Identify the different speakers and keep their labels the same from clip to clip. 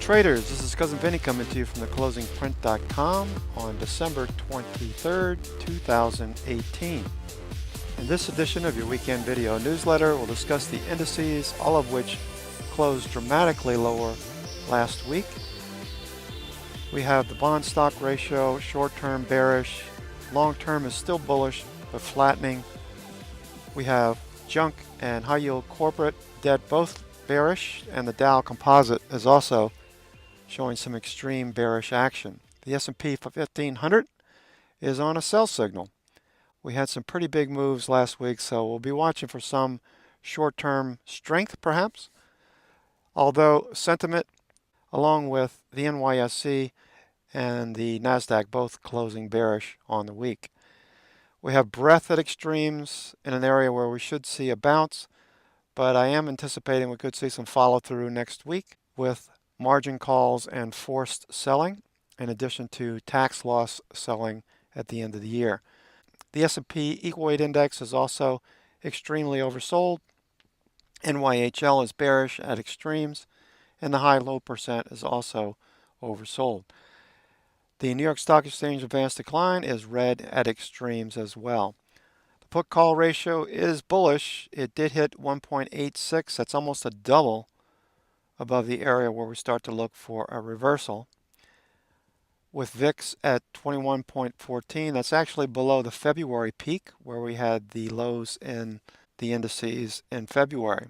Speaker 1: Traders, this is Cousin Vinny coming to you from theclosingprint.com on December 23rd, 2018. In this edition of your weekend video newsletter, we'll discuss the indices, all of which closed dramatically lower last week. We have the bond stock ratio, short-term bearish, long-term is still bullish but flattening. We have junk and high-yield corporate debt both bearish, and the Dow composite is also showing some extreme bearish action. The S&P 1500 is on a sell signal. We had some pretty big moves last week, so we'll be watching for some short-term strength perhaps. Although sentiment, along with the NYSE and the NASDAQ both closing bearish on the week. We have breadth at extremes in an area where we should see a bounce, but I am anticipating we could see some follow-through next week with margin calls and forced selling, in addition to tax loss selling at the end of the year. The S&P Equal Weight Index is also extremely oversold. NYHL is bearish at extremes, and the high-low percent is also oversold. The New York Stock Exchange Advanced Decline is red at extremes as well. The put-call ratio is bullish. It did hit 1.86. That's almost a double above the area where we start to look for a reversal. With VIX at 21.14, that's actually below the February peak where we had the lows in the indices in February.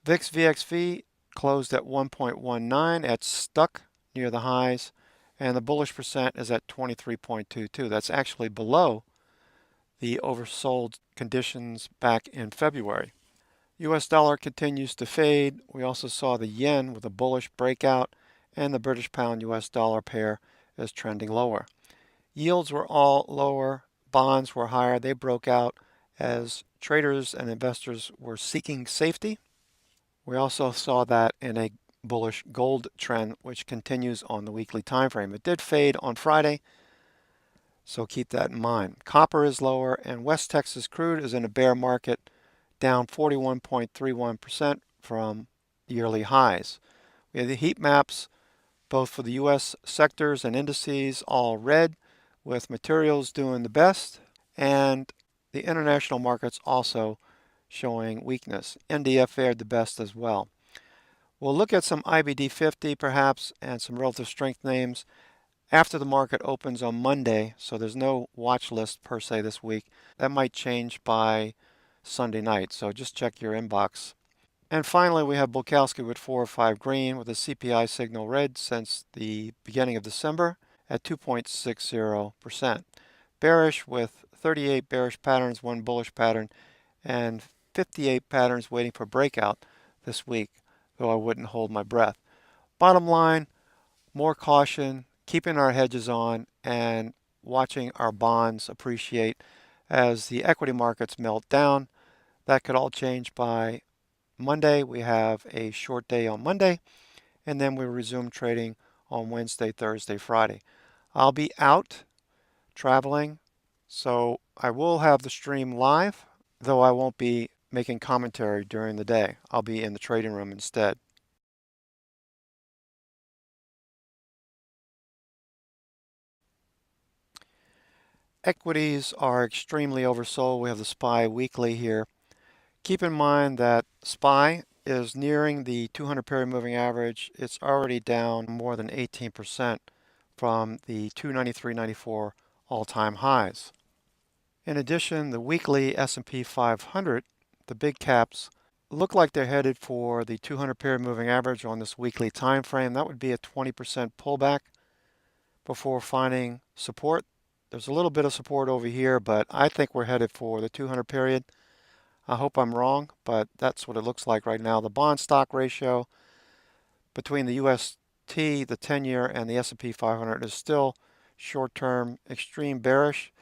Speaker 1: VIX VXV closed at 1.19. It's stuck near the highs, and the bullish percent is at 23.22. That's actually below the oversold conditions back in February. US dollar continues to fade. We also saw the yen with a bullish breakout, and the British pound US dollar pair is trending lower. Yields were all lower, bonds were higher. They broke out as traders and investors were seeking safety. We also saw that in a bullish gold trend, which continues on the weekly time frame. It did fade on Friday, so keep that in mind. Copper is lower, and West Texas crude is in a bear market, down 41.31% from yearly highs. We have the heat maps, both for the U.S. sectors and indices, all red, with materials doing the best, and the international markets also showing weakness. NDF fared the best as well. We'll look at some IBD 50 perhaps and some relative strength names after the market opens on Monday, so there's no watch list per se this week. That might change by Sunday night, so just check your inbox. And finally, we have Bulkowski with 4 or 5 green with a CPI signal red since the beginning of December at 2.60%. Bearish with 38 bearish patterns, 1 bullish pattern, and 58 patterns waiting for breakout this week, though I wouldn't hold my breath. Bottom line, more caution, keeping our hedges on, and watching our bonds appreciate as the equity markets melt down. That could all change by Monday. We have a short day on Monday, and then we resume trading on Wednesday, Thursday, Friday. I'll be out traveling, so I will have the stream live, though I won't be making commentary during the day. I'll be in the trading room instead. Equities are extremely oversold. We have the SPY weekly here. Keep in mind that SPY is nearing the 200 period moving average. It's already down more than 18% from the 293.94 all-time highs. In addition, the weekly S&P 500, the big caps, look like they're headed for the 200 period moving average on this weekly time frame. That would be a 20% pullback before finding support. There's a little bit of support over here, but I think we're headed for the 200 period. I hope I'm wrong, but that's what it looks like right now. The bond stock ratio between the UST, the 10-year, and the S&P 500 is still short-term extreme bearish.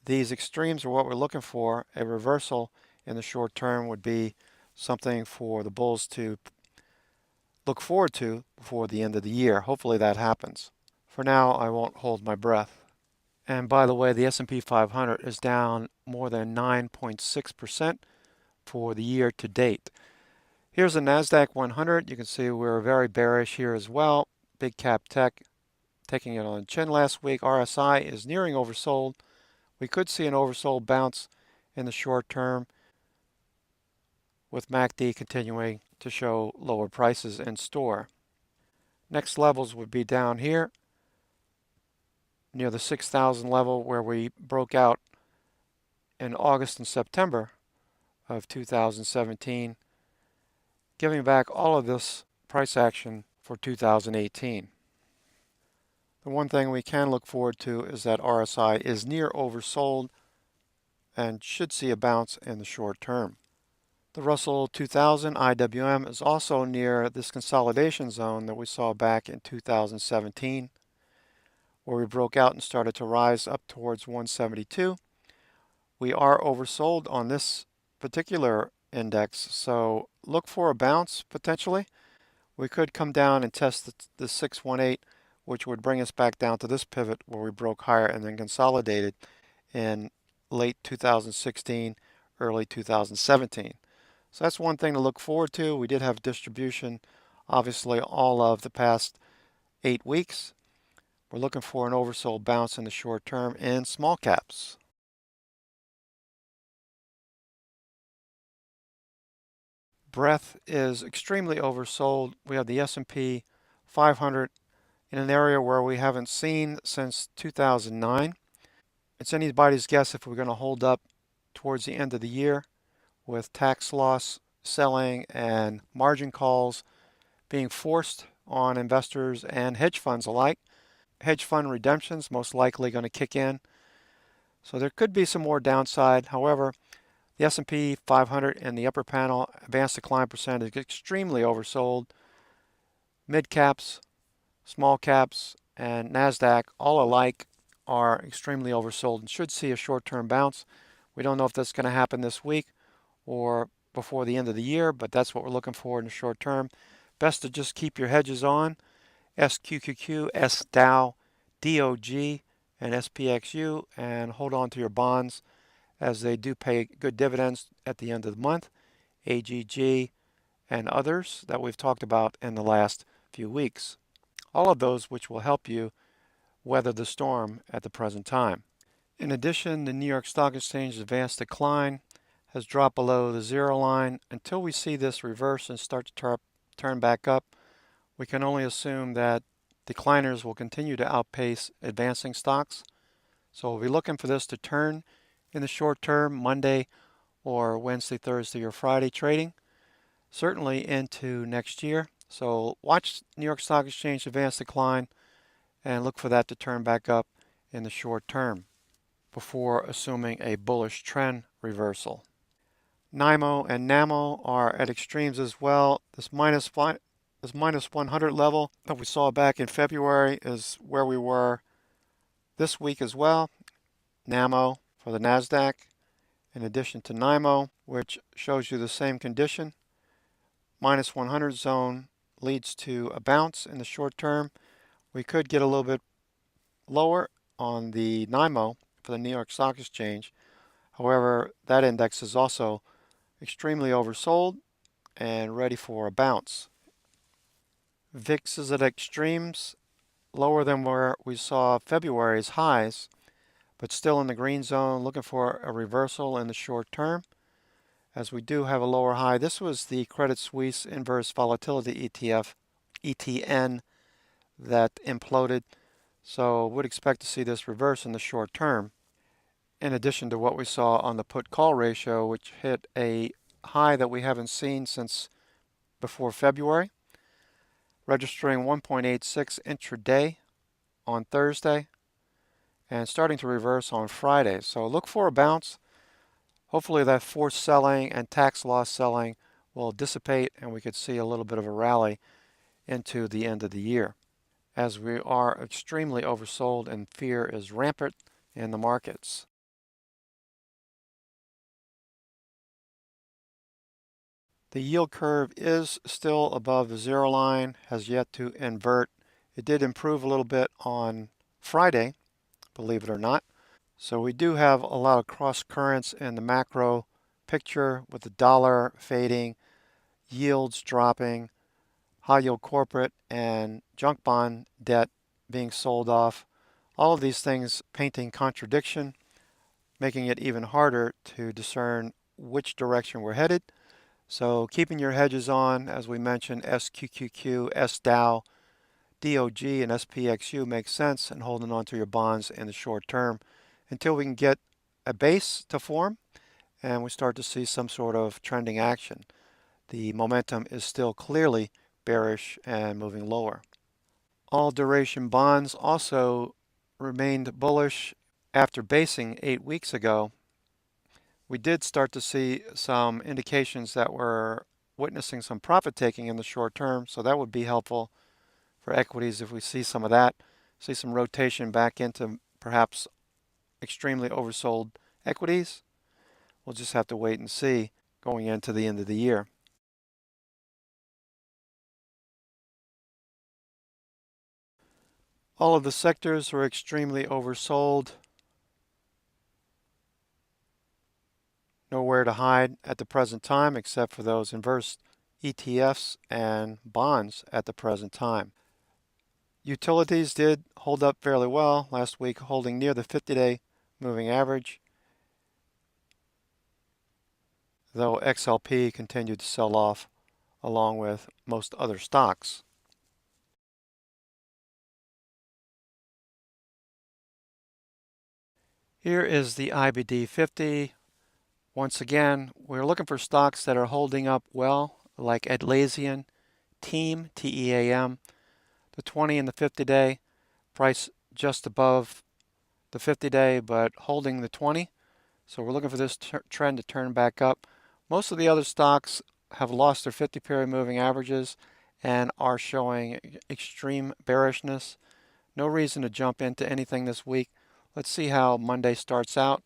Speaker 1: These extremes are what we're looking for. A reversal in the short term would be something for the bulls to look forward to before the end of the year. Hopefully that happens. For now, I won't hold my breath. And by the way, the S&P 500 is down more than 9.6% for the year to date. Here's the NASDAQ 100. You can see we're very bearish here as well. Big cap tech taking it on the chin last week. RSI is nearing oversold. We could see an oversold bounce in the short term, with MACD continuing to show lower prices in store. Next levels would be down here near the 6,000 level, where we broke out in August and September of 2017, giving back all of this price action for 2018. The one thing we can look forward to is that RSI is near oversold and should see a bounce in the short term. The Russell 2000 IWM is also near this consolidation zone that we saw back in 2017, where we broke out and started to rise up towards 172. We are oversold on this particular index, so look for a bounce potentially. We could come down and test the 618, which would bring us back down to this pivot where we broke higher and then consolidated in late 2016, early 2017. So that's one thing to look forward to. We did have distribution, obviously, all of the past 8 weeks. We're looking for an oversold bounce in the short term in small caps. Breadth is extremely oversold. We have the S&P 500 in an area where we haven't seen since 2009. It's anybody's guess if we're going to hold up towards the end of the year, with tax loss selling and margin calls being forced on investors and hedge funds alike. Hedge fund redemptions most likely going to kick in. So there could be some more downside. However, the S&P 500 in the upper panel, advanced decline percent, is extremely oversold. Mid caps, small caps, and NASDAQ all alike are extremely oversold and should see a short-term bounce. We don't know if that's going to happen this week or before the end of the year, but that's what we're looking for in the short term. Best to just keep your hedges on SQQQ, SDOW, DOG, and SPXU, and hold on to your bonds as they do pay good dividends at the end of the month. AGG and others that we've talked about in the last few weeks. All of those which will help you weather the storm at the present time. In addition, the New York Stock Exchange advanced decline has dropped below the zero line. Until we see this reverse and start to turn back up, we can only assume that decliners will continue to outpace advancing stocks. So we'll be looking for this to turn in the short term, Monday or Wednesday, Thursday, or Friday trading, certainly into next year. So watch New York Stock Exchange advance decline and look for that to turn back up in the short term before assuming a bullish trend reversal. NYMO and NAMO are at extremes as well. This minus 100 level that we saw back in February is where we were this week as well. NAMO for the NASDAQ, in addition to NYMO, which shows you the same condition. Minus 100 zone leads to a bounce in the short term. We could get a little bit lower on the NYMO for the New York Stock Exchange. However, that index is also extremely oversold and ready for a bounce. VIX is at extremes, lower than where we saw February's highs, but still in the green zone, looking for a reversal in the short term, as we do have a lower high. This was the Credit Suisse Inverse Volatility ETF, ETN, that imploded, so would expect to see this reverse in the short term, in addition to what we saw on the put-call ratio, which hit a high that we haven't seen since before February, registering 1.86 intraday on Thursday and starting to reverse on Friday. So look for a bounce. Hopefully that forced selling and tax loss selling will dissipate and we could see a little bit of a rally into the end of the year, as we are extremely oversold and fear is rampant in the markets. The yield curve is still above the zero line, has yet to invert. It did improve a little bit on Friday, believe it or not. So we do have a lot of cross currents in the macro picture, with the dollar fading, yields dropping, high yield corporate and junk bond debt being sold off. All of these things painting contradiction, making it even harder to discern which direction we're headed. So keeping your hedges on, as we mentioned, SQQQ, SDOW, DOG, and SPXU makes sense, and holding on to your bonds in the short term until we can get a base to form and we start to see some sort of trending action. The momentum is still clearly bearish and moving lower. All duration bonds also remained bullish after basing 8 weeks ago. We did start to see some indications that we're witnessing some profit taking in the short term, so that would be helpful for equities if we see some of that, see some rotation back into perhaps extremely oversold equities. We'll just have to wait and see going into the end of the year. All of the sectors are extremely oversold. Nowhere to hide at the present time except for those inverse ETFs and bonds at the present time. Utilities did hold up fairly well last week, holding near the 50-day moving average, though XLP continued to sell off along with most other stocks. Here is the IBD 50. Once again, we're looking for stocks that are holding up well, like Atlassian, Team, TEAM, the 20 and the 50-day, price just above the 50-day, but holding the 20. So we're looking for this trend to turn back up. Most of the other stocks have lost their 50-period moving averages and are showing extreme bearishness. No reason to jump into anything this week. Let's see how Monday starts out.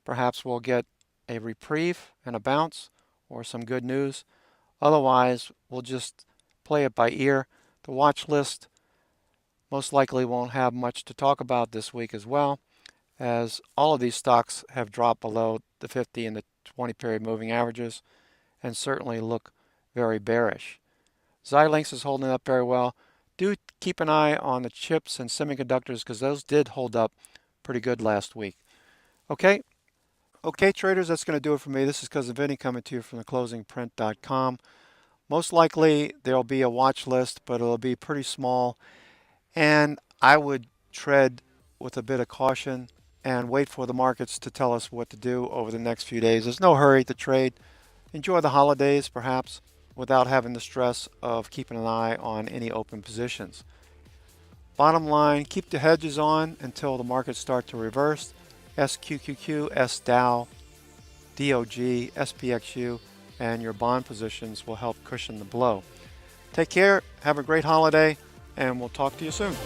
Speaker 1: Perhaps we'll get a reprieve and a bounce or some good news. Otherwise, we'll just play it by ear. The watch list most likely won't have much to talk about this week as well, as all of these stocks have dropped below the 50 and the 20-period moving averages and certainly look very bearish. Xilinx is holding up very well. Do keep an eye on the chips and semiconductors because those did hold up pretty good last week. Okay, traders, that's going to do it for me. This is Cousin Vinny coming to you from theclosingprint.com. Most likely there'll be a watch list, but it'll be pretty small. And I would tread with a bit of caution and wait for the markets to tell us what to do over the next few days. There's no hurry to trade. Enjoy the holidays, perhaps, without having the stress of keeping an eye on any open positions. Bottom line, keep the hedges on until the markets start to reverse. SQQQ, SDOW, DOG, SPXU, and your bond positions will help cushion the blow. Take care, have a great holiday, and we'll talk to you soon.